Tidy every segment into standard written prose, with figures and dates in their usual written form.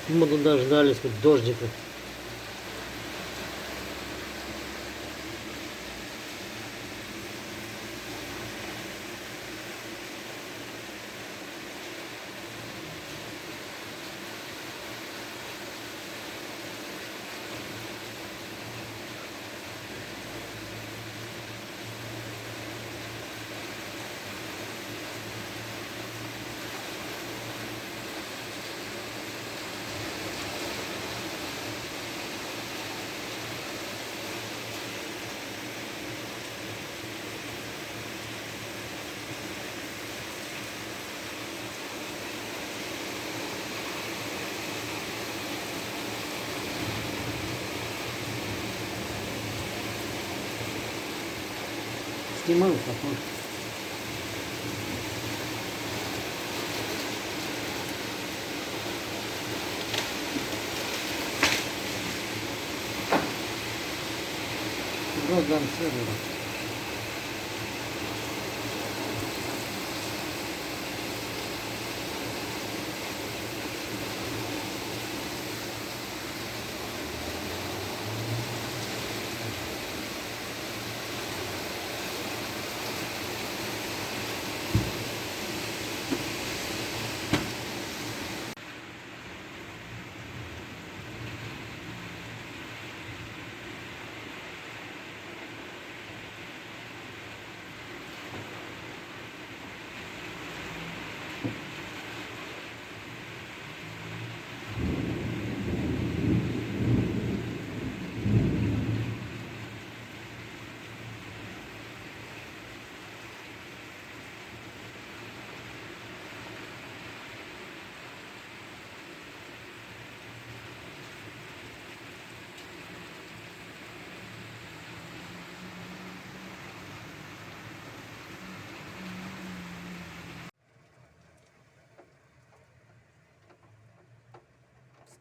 Мы тут дождались хоть дождика. Снимаю потом. Родан сервера.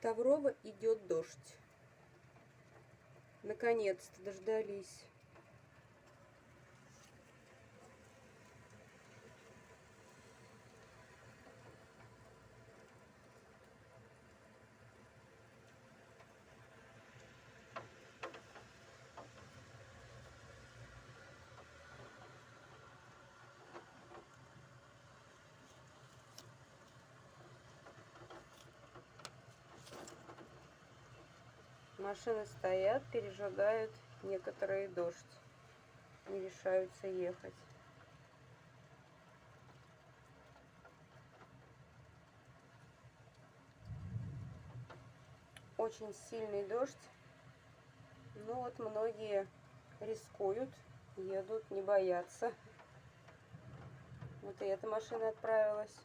Ставрово идет дождь. Наконец-то дождались. Машины стоят, пережидают некоторые дождь. Не решаются ехать. Очень сильный дождь. Но вот многие рискуют, едут, не боятся. Вот и эта машина отправилась.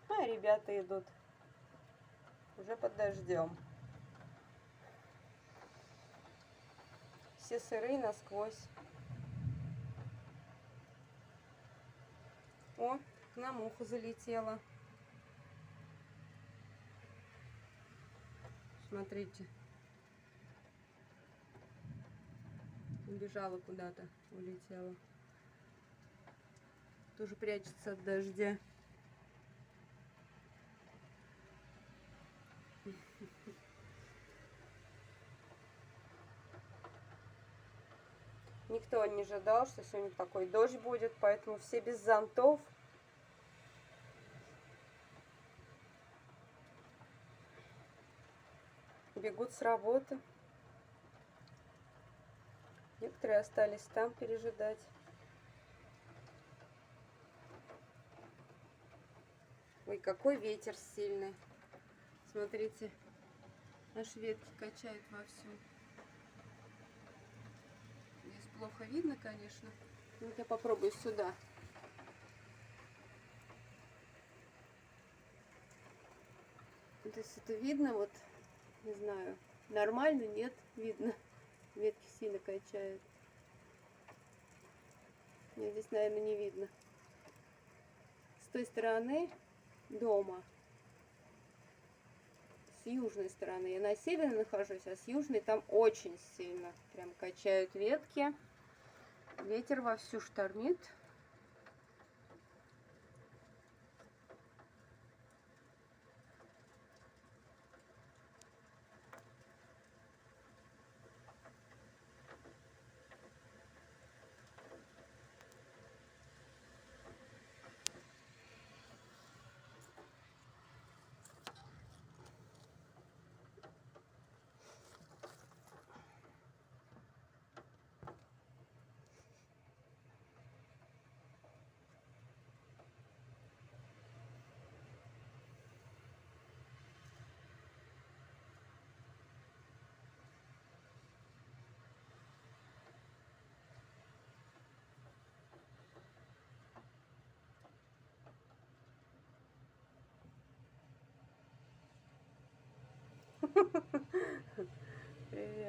А ребята идут уже под дождем. Все сырые насквозь. О, к нам муха залетела. Смотрите. Убежала куда-то, улетела. Тоже прячется от дождя. Никто не ожидал, что сегодня такой дождь будет, поэтому все без зонтов. Бегут с работы. Некоторые остались там пережидать. Ой, какой ветер сильный. Смотрите, аж ветки качают вовсю. Здесь плохо видно, конечно. Вот я попробую сюда. То есть это видно, вот, не знаю, нормально, нет, видно. Ветки сильно качают. Нет, здесь, наверное, не видно. С той стороны дома, с южной стороны. Я на северной нахожусь, а с южной там очень сильно прям качают ветки. Ветер вовсю штормит.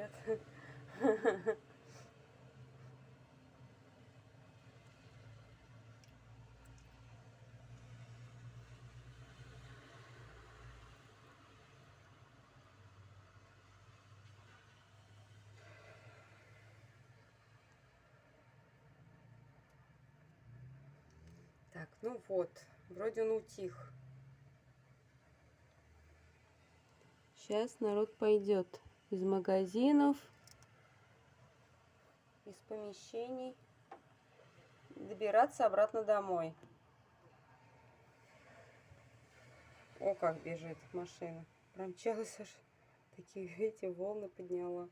говорят. Так, ну вот, вроде он утих. Сейчас народ пойдет из магазинов, из помещений, добираться обратно домой. О, как бежит машина. Промчалась аж. Такие, видите, волны подняла.